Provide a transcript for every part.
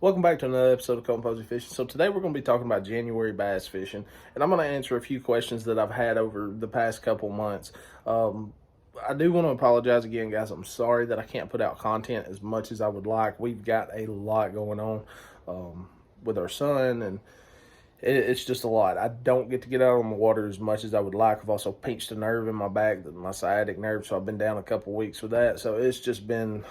Welcome back to another episode of Colton Posey Fishing. So today we're going to be talking about January bass fishing, and I'm going to answer a few questions that I've had over the past couple months. I do want to apologize again, guys. I'm sorry that I can't put out content as much as I would like. We've got a lot going on with our son, and it's just a lot. I don't get to get out on the water as much as I would like. I've also pinched a nerve in my back, my sciatic nerve, so I've been down a couple weeks with that. So it's been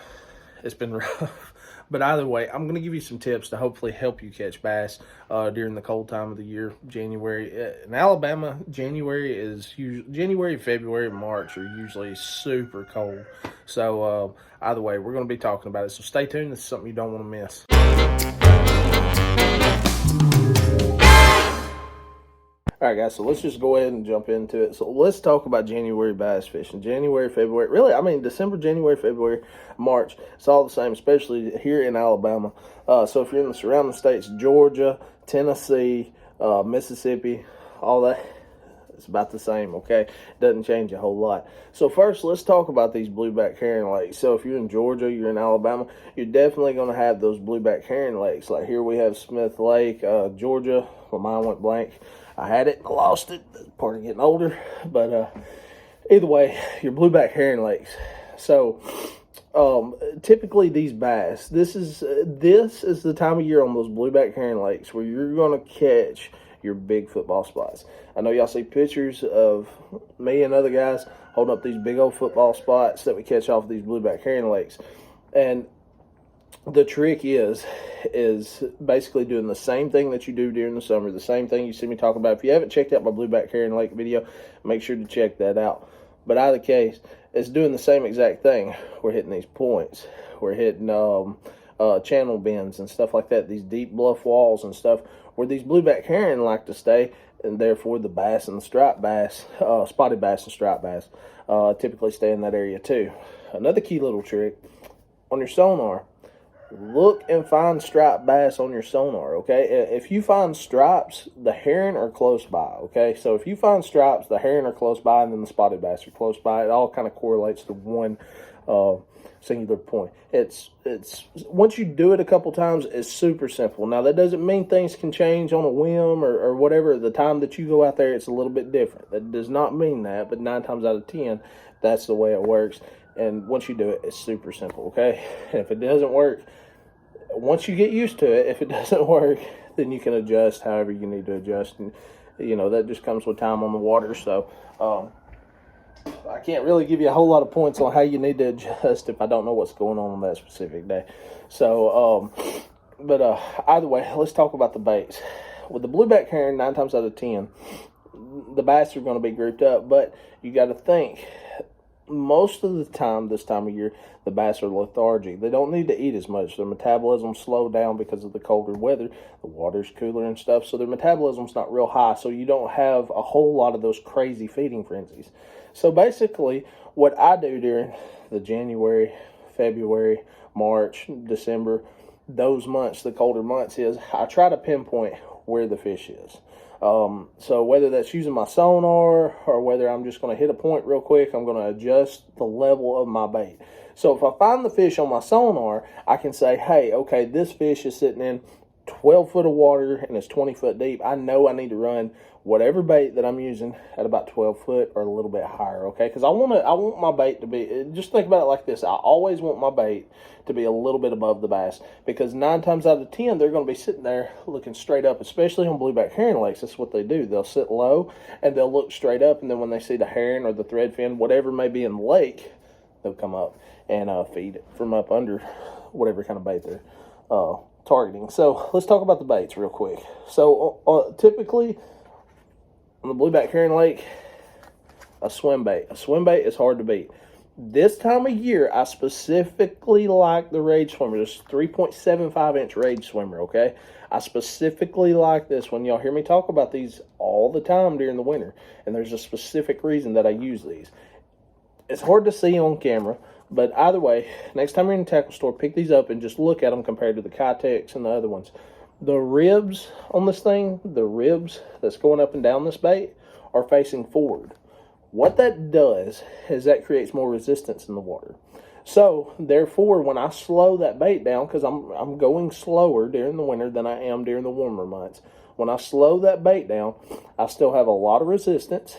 rough. But either way, I'm going to give you some tips to hopefully help you catch bass during the cold time of the year, January. In Alabama, January, February, and March are usually super cold. So either way, we're going to be talking about it. So stay tuned. This is something you don't want to miss. All right, guys, so let's just go ahead and jump into it. So let's talk about January bass fishing. January, February, really, December, January, February, March, it's all the same, especially here in Alabama. So if you're in the surrounding states, Georgia, Tennessee, Mississippi, all that, it's about the same, okay? Doesn't change a whole lot. So first, let's talk about these blueback herring lakes. So if you're in Georgia, you're in Alabama, you're definitely going to have those blueback herring lakes. Like here we have Smith Lake, Georgia. Well, mine went blank. I had it, I lost it. That's part of getting older. But either way, your blueback herring lakes. So typically these bass, this is the time of year on those blueback herring lakes where you're going to catch your big football spots. I know y'all see pictures of me and other guys holding up these big old football spots that we catch off of these blueback herring lakes. And the trick is basically doing the same thing that you do during the summer, the same thing you see me talking about. If you haven't checked out my blueback herring lake video, make sure to check that out. But either case, it's doing the same exact thing. We're hitting these points. We're hitting channel bends and stuff like that, these deep bluff walls and stuff where these blueback herring like to stay, and therefore the bass and the striped bass, spotted bass and striped bass, typically stay in that area too. Another key little trick, on your sonar, look and find striped bass on your sonar, okay? If you find stripes, the herring are close by, okay? So if you find stripes, the herring are close by, and then the spotted bass are close by. It all kind of correlates to one singular point. It's once you do it a couple times, it's super simple. Now, that doesn't mean things can change on a whim or whatever. The time that you go out there, it's a little bit different. That does not mean that, but 9 times out of 10, that's the way it works. And once you do it, it's super simple, okay? And if it doesn't work, once you get used to it, if it doesn't work, then you can adjust however you need to adjust. And, you know, that just comes with time on the water. So, I can't really give you a whole lot of points on how you need to adjust if I don't know what's going on that specific day. So, either way, let's talk about the baits. With the blueback herring, 9 times out of 10, the bass are going to be grouped up, but you got to think, most of the time, this time of year, the bass are lethargic. They don't need to eat as much. Their metabolism slowed down because of the colder weather. The water's cooler and stuff, so their metabolism's not real high, so you don't have a whole lot of those crazy feeding frenzies. So basically, what I do during the January, February, March, December, those months, the colder months, is I try to pinpoint where the fish is. So whether that's using my sonar or whether I'm just going to hit a point real quick, I'm going to adjust the level of my bait. So if I find the fish on my sonar, I can say, hey, okay, this fish is sitting in 12 foot of water and it's 20 foot deep. I know I need to run whatever bait that I'm using at about 12 foot or a little bit higher, okay? Because I want my bait to be, just think about it like this. I always want my bait to be a little bit above the bass, because 9 times out of 10, they're going to be sitting there looking straight up, especially on blueback herring lakes. That's what they do. They'll sit low and they'll look straight up, and then when they see the herring or the threadfin, whatever may be in the lake, they'll come up and feed it from up under whatever kind of bait they're targeting. So let's talk about the baits real quick. So typically on the blueback herring lake, a swim bait. A swim bait is hard to beat. This time of year, I specifically like the Rage Swimmer. This 3.75-inch Rage Swimmer, okay? I specifically like this one. Y'all hear me talk about these all the time during the winter, and there's a specific reason that I use these. It's hard to see on camera, but either way, next time you're in the tackle store, pick these up and just look at them compared to the Kitex and the other ones. The ribs on this thing, the ribs that's going up and down this bait, are facing forward. What that does is that creates more resistance in the water. So, therefore, when I slow that bait down, because I'm going slower during the winter than I am during the warmer months, when I slow that bait down, I still have a lot of resistance,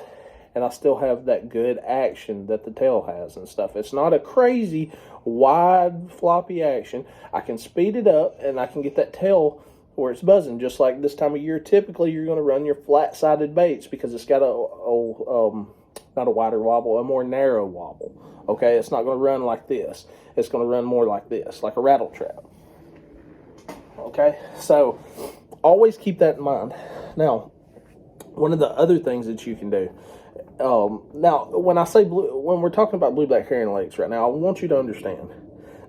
and I still have that good action that the tail has and stuff. It's not a crazy, wide, floppy action. I can speed it up, and I can get that tail where it's buzzing. Just like this time of year, typically you're going to run your flat-sided baits because it's got not a wider wobble, a more narrow wobble. Okay, it's not going to run like this. It's going to run more like this, like a rattle trap. Okay, so always keep that in mind. Now, one of the other things that you can do. Now, when we're talking about blue-black herring lakes right now, I want you to understand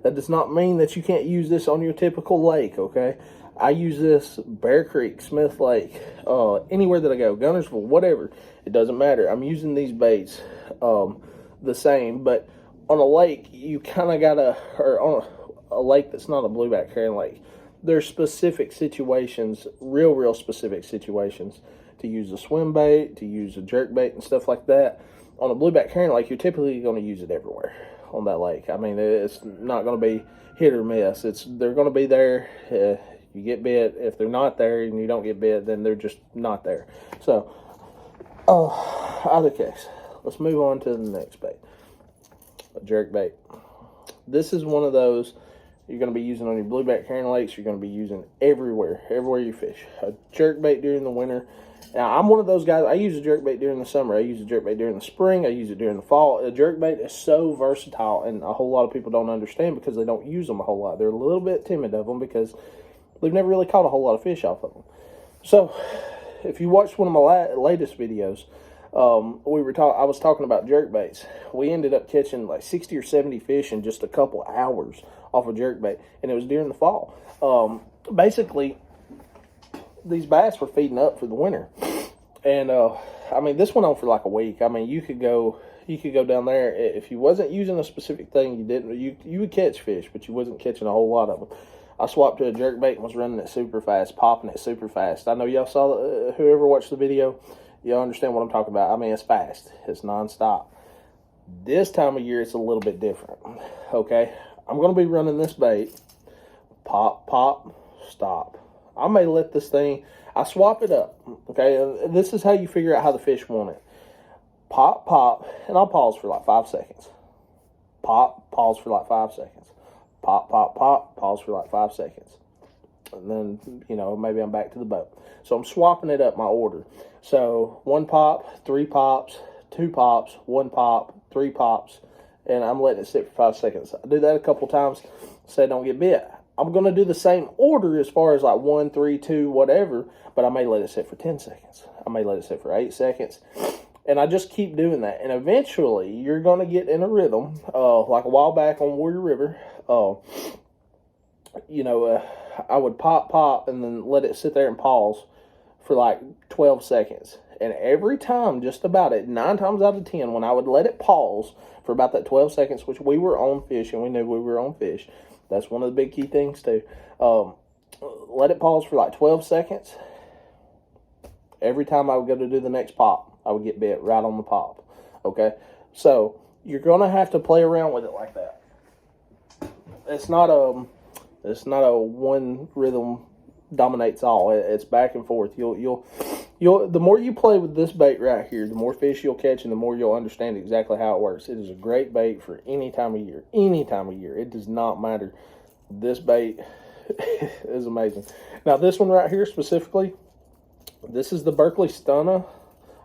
that does not mean that you can't use this on your typical lake. Okay, I use this Bear Creek, Smith Lake, anywhere that I go, Gunnersville, whatever. It doesn't matter. I'm using these baits the same, but on a lake, you kind of gotta, or on a lake that's not a blueback herring lake, there's specific situations, real specific situations, to use a swim bait, to use a jerk bait and stuff like that. On a blueback herring lake, you're typically going to use it everywhere on that lake. I mean, it's not going to be hit or miss. They're going to be there. You get bit. If they're not there and you don't get bit, then they're just not there. So, either case, let's move on to the next bait. A jerk bait. This is one of those you're going to be using on your blueback herring lakes. You're going to be using everywhere you fish. A jerk bait during the winter. Now, I'm one of those guys. I use a jerk bait during the summer. I use a jerk bait during the spring. I use it during the fall. A jerk bait is so versatile, and a whole lot of people don't understand because they don't use them a whole lot. They're a little bit timid of them because they've never really caught a whole lot of fish off of them. So, if you watched one of my latest videos, I was talking about jerk baits. We ended up catching like 60 or 70 fish in just a couple hours off a jerk bait, and it was during the fall. Basically, these bass were feeding up for the winter, and I mean, this went on for like a week. I mean, you could go down there if you wasn't using a specific thing. You would catch fish, but you wasn't catching a whole lot of them. I swapped to a jerk bait and was running it super fast, popping it super fast. I know y'all saw whoever watched the video, y'all understand what I'm talking about. I mean, it's fast, it's nonstop. This time of year, it's a little bit different. Okay, I'm going to be running this bait, pop, pop, stop. I may let this thing, I swap it up. Okay, and this is how you figure out how the fish want it. Pop, pop, and I'll pause for like 5 seconds. Pop, pause for like 5 seconds. Pop, pop, pop, pause for like 5 seconds. And then, maybe I'm back to the boat. So I'm swapping it up, my order. So 1 pop, 3 pops, 2 pops, 1 pop, 3 pops, and I'm letting it sit for 5 seconds. I do that a couple times, so I don't get bit. I'm going to do the same order as far as like 1, 3, 2, whatever, but I may let it sit for 10 seconds. I may let it sit for 8 seconds. And I just keep doing that. And eventually, you're going to get in a rhythm. Like a while back on Warrior River, I would pop, and then let it sit there and pause for like 12 seconds. And every time, just about it, 9 times out of 10, when I would let it pause for about that 12 seconds, which we were on fish, and we knew we were on fish. That's one of the big key things, too. Let it pause for like 12 seconds. Every time I would go to do the next pop, I would get bit right on the pop. Okay? So, you're going to have to play around with it like that. It's not a one rhythm dominates all. It's back and forth. You'll the more you play with this bait right here, the more fish you'll catch, and the more you'll understand exactly how it works. It is a great bait for any time of year. Any time of year. It does not matter. This bait is amazing. Now, this one right here specifically, this is the Berkeley Stunna.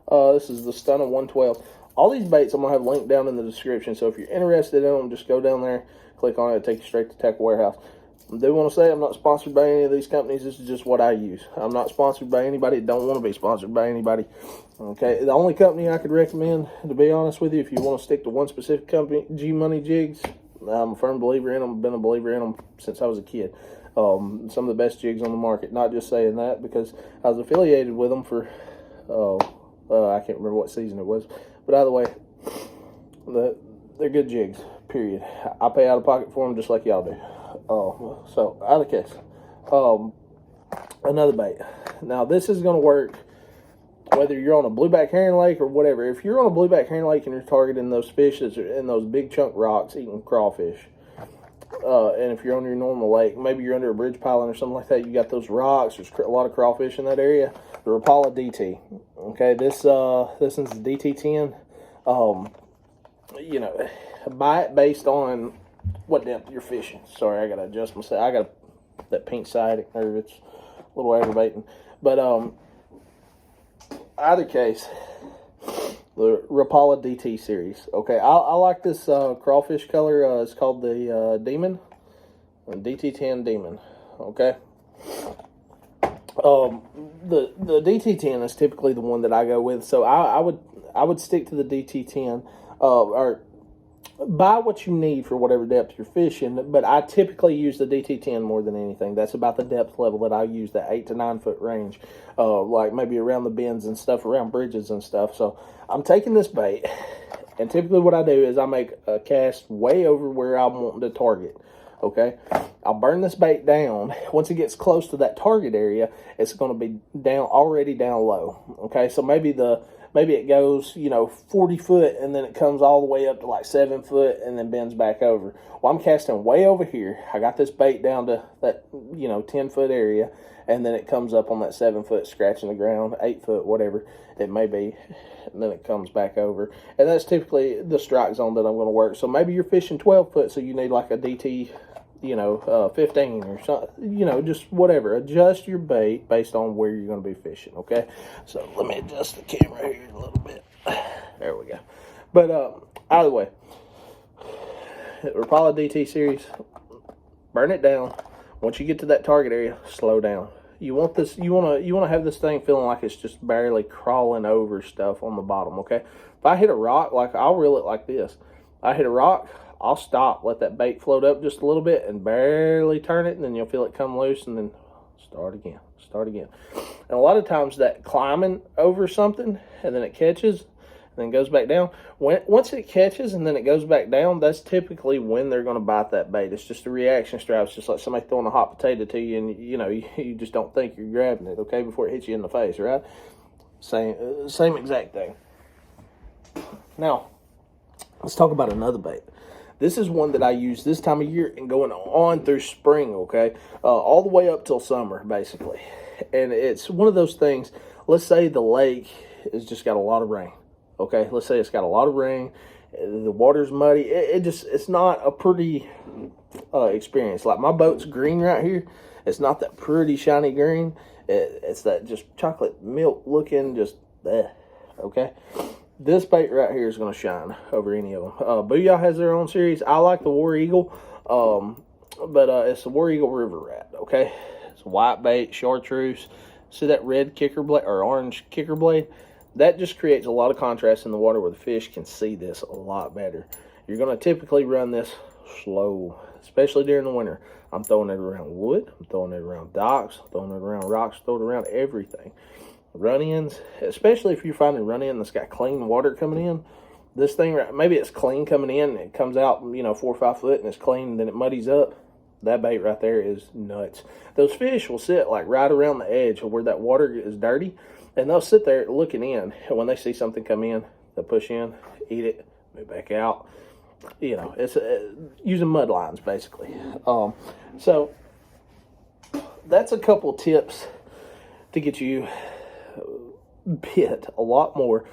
This is the Stunna 112. All these baits I'm going to have linked down in the description, so if you're interested in them, just go down there, click on it, take you straight to Tackle Warehouse. I do want to say I'm not sponsored by any of these companies. This is just what I use. I'm not sponsored by anybody. Don't want to be sponsored by anybody. Okay, the only company I could recommend, to be honest with you, if you want to stick to one specific company, G Money Jigs, I'm a firm believer in them. I've been a believer in them since I was a kid. Some of the best jigs on the market. Not just saying that because I was affiliated with them for, I can't remember what season it was. But either way, they're good jigs, period. I pay out of pocket for them just like y'all do. So, either case, another bait. Now, this is going to work whether you're on a blueback herring lake or whatever, if you're on a blueback herring lake and you're targeting those fish that are in those big chunk rocks eating crawfish, and if you're on your normal lake, maybe you're under a bridge pylon or something like that, you got those rocks, there's a lot of crawfish in that area, the Rapala DT. Okay, this one's DT10. You know, buy it based on what depth you're fishing. Sorry, I gotta adjust myself. I got that pink sciatic nerve. It's a little aggravating. But either case, the Rapala DT series. Okay, I like this crawfish color. It's called the Demon, DT10 Demon. Okay. The DT10 is typically the one that I go with. So I would stick to the DT10. Or buy what you need for whatever depth you're fishing, but I typically use the DT10 more than anything. That's about the depth level that I use, that 8 to 9 foot range, like maybe around the bends and stuff, around bridges and stuff. So I'm taking this bait, and typically what I do is I make a cast way over where I'm wanting to target. Okay, I'll burn this bait down. Once it gets close to that target area, it's going to be already down low. Okay, so maybe it goes, 40 foot, and then it comes all the way up to like 7 foot and then bends back over. Well, I'm casting way over here. I got this bait down to that, 10 foot area, and then it comes up on that 7 foot, scratching the ground, 8 foot, whatever it may be, and then it comes back over. And that's typically the strike zone that I'm going to work. So maybe you're fishing 12 foot, so you need like a DT, 15 or something, just whatever. Adjust your bait based on where you're going to be fishing, okay? So let me adjust the camera here a little bit. There we go. But either way, Rapala DT series, burn it down. Once you get to that target area, slow down. You want this. You want to have this thing feeling like it's just barely crawling over stuff on the bottom, okay? If I hit a rock, like I'll reel it like this. I hit a rock, I'll stop, let that bait float up just a little bit and barely turn it, and then you'll feel it come loose, and then start again. And a lot of times that climbing over something and then it catches and then goes back down, once it catches and then it goes back down, that's typically when they're going to bite that bait. It's just a reaction strap. It's just like somebody throwing a hot potato to you, and you just don't think you're grabbing it, okay, before it hits you in the face, right? Same exact thing. Now, let's talk about another bait. This is one that I use this time of year and going on through spring, okay? All the way up till summer, basically. And it's one of those things, let's say the lake has just got a lot of rain, okay? Let's say it's got a lot of rain, the water's muddy. It's not a pretty experience. Like my boat's green right here. It's not that pretty shiny green. It's that just chocolate milk looking, just bleh, okay? This bait right here is going to shine over any of them. Booyah has their own series. I like the War Eagle, but it's the War Eagle River Rat, okay? It's a white bait, chartreuse. See that red kicker blade or orange kicker blade? That just creates a lot of contrast in the water where the fish can see this a lot better. You're going to typically run this slow, especially during the winter. I'm throwing it around wood. I'm throwing it around docks. I'm throwing it around rocks. Throwing it around everything. Run-ins, especially if you're finding run-in that's got clean water coming in. This thing, maybe it's clean coming in and it comes out, 4 or 5 foot and it's clean and then it muddies up. That bait right there is nuts. Those fish will sit like right around the edge where that water is dirty, and they'll sit there looking in. And when they see something come in, they'll push in, eat it, move back out. It's using mud lines basically. So that's a couple tips to get you bit a lot more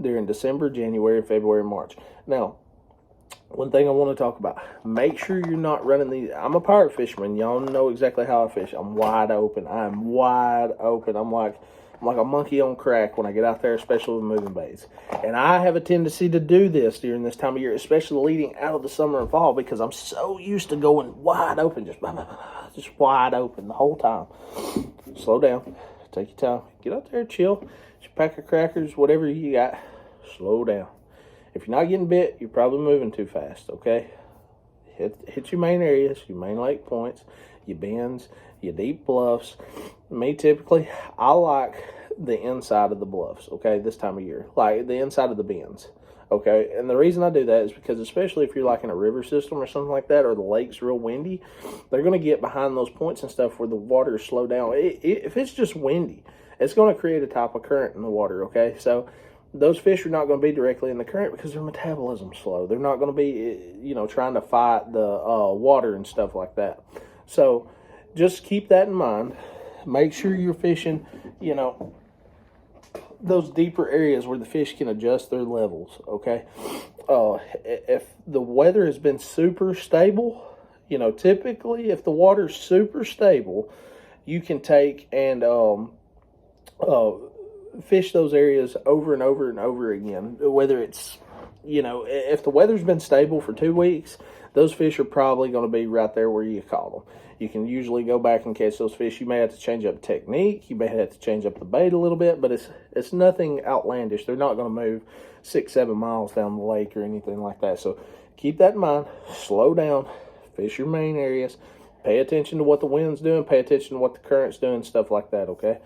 during December, January, February, March. Now, one thing I want to talk about, make sure you're not running these. I'm a pirate fisherman. Y'all know exactly how I fish. I'm wide open. I'm wide open. I'm like a monkey on crack when I get out there, especially with moving baits. And I have a tendency to do this during this time of year, especially leading out of the summer and fall, because I'm so used to going wide open, just wide open the whole time. Slow down. Take your time. Get out there, chill. Get your pack of crackers, whatever you got. Slow down. If you're not getting bit, you're probably moving too fast, okay? Hit your main areas, your main lake points, your bends, your deep bluffs. Me, typically, I like the inside of the bluffs, okay, this time of year. Like the inside of the bends, okay? And the reason I do that is because especially if you're like in a river system or something like that, or the lake's real windy, they're going to get behind those points and stuff where the water is slowed down. If it's just windy it's going to create a type of current in the water, okay? So those fish are not going to be directly in the current because their metabolism's slow. They're not going to be, trying to fight the water and stuff like that. So just keep that in mind. Make sure you're fishing, those deeper areas where the fish can adjust their levels, okay? If the weather has been super stable, typically if the water's super stable, you can take and fish those areas over and over and over again. Whether it's, if the weather's been stable for 2 weeks, those fish are probably going to be right there where you caught them. You can usually go back and catch those fish. You may have to change up technique. You may have to change up the bait a little bit, but it's nothing outlandish. They're not going to move 6-7 miles down the lake or anything like that. So keep that in mind. Slow down. Fish your main areas. Pay attention to what the wind's doing. Pay attention to what the current's doing, stuff like that, okay?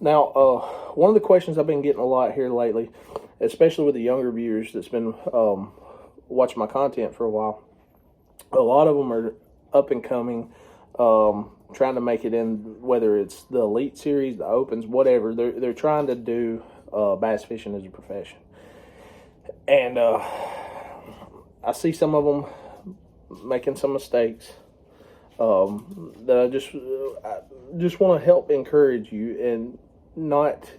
Now, one of the questions I've been getting a lot here lately, especially with the younger viewers that's been watching my content for a while, a lot of them are up and coming, trying to make it in, whether it's the Elite Series, the Opens, whatever. They're trying to do bass fishing as a profession. And I see some of them making some mistakes that I just want to help encourage you and not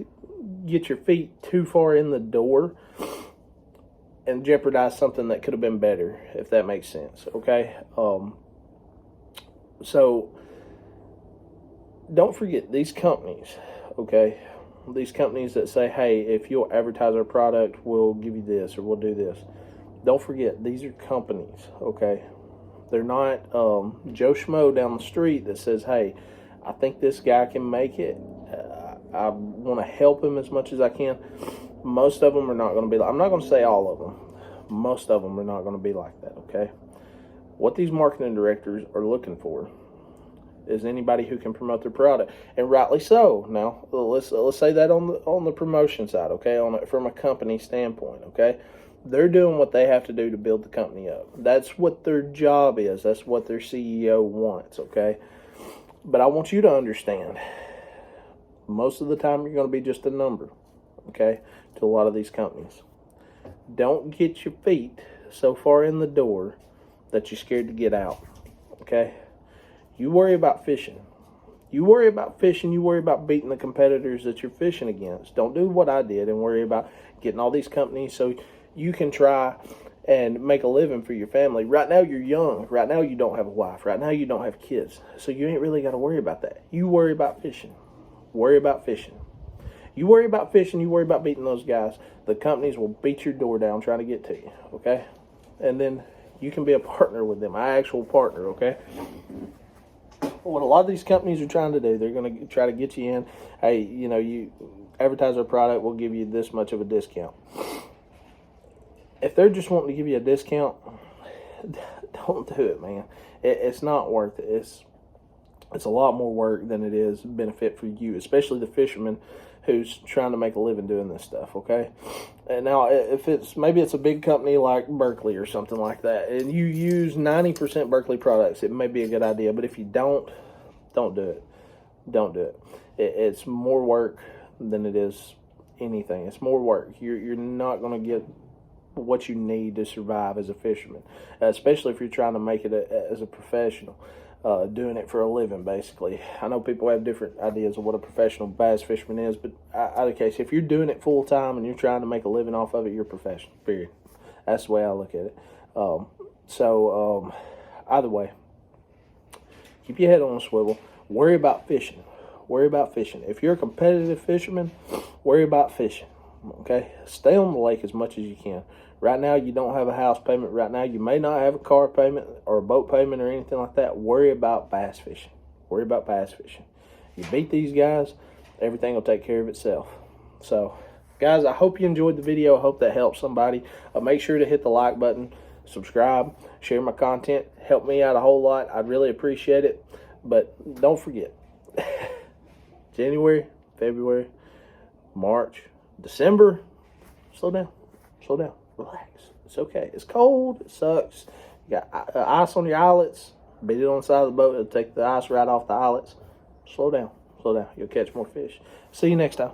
get your feet too far in the door and jeopardize something that could have been better, if that makes sense, okay? So don't forget these companies, okay? These companies that say, hey, if you'll advertise our product, we'll give you this or we'll do this. Don't forget, these are companies, okay? They're not Joe Schmo down the street that says, hey, I think this guy can make it. I want to help him as much as I can. Most of them are not going to be like, I'm not going to say all of them. Most of them are not going to be like that, okay? What these marketing directors are looking for is anybody who can promote their product, and rightly so. Now, let's say that on the promotion side, okay, from a company standpoint, okay? They're doing what they have to do to build the company up. That's what their job is. That's what their CEO wants, okay? But I want you to understand, most of the time you're going to be just a number, okay, to a lot of these companies. Don't get your feet so far in the door that you're scared to get out, okay? You worry about fishing. You worry about fishing. You worry about beating the competitors that you're fishing against. Don't do what I did and worry about getting all these companies so you can try and make a living for your family. Right now, you're young. Right now, you don't have a wife. Right now, you don't have kids. So you ain't really got to worry about that. You worry about fishing. Worry about fishing. You worry about fishing. You worry about beating those guys. The companies will beat your door down trying to get to you, okay? And then you can be a partner with them, an actual partner, okay? What a lot of these companies are trying to do, they're going to try to get you in. Hey, you advertise our product, we'll give you this much of a discount. If they're just wanting to give you a discount, don't do it, man. It's not worth it. It's a lot more work than it is benefit for you, especially the fisherman who's trying to make a living doing this stuff, okay? And now, if maybe it's a big company like Berkeley or something like that, and you use 90% Berkeley products, it may be a good idea. But if you don't do it. Don't do it. It's more work than it is anything. It's more work. You're not going to get what you need to survive as a fisherman, especially if you're trying to make it as a professional. Doing it for a living, basically. I know people have different ideas of what a professional bass fisherman is, but either case, if you're doing it full time and you're trying to make a living off of it, you're professional, period. That's the way I look at it. Either way, keep your head on a swivel. Worry about fishing. Worry about fishing. If you're a competitive fisherman, worry about fishing, okay? Stay on the lake as much as you can. Right now, you don't have a house payment. Right now, you may not have a car payment or a boat payment or anything like that. Worry about bass fishing. Worry about bass fishing. You beat these guys, everything will take care of itself. So, guys, I hope you enjoyed the video. I hope that helps somebody. Make sure to hit the like button, subscribe, share my content. Help me out a whole lot. I'd really appreciate it. But don't forget, January, February, March, December, slow down. Slow down. Relax. It's okay. It's cold. It sucks. You got ice on your eyelets. Beat it on the side of the boat. It'll take the ice right off the eyelets. Slow down. slow down. You'll catch more fish. See you next time.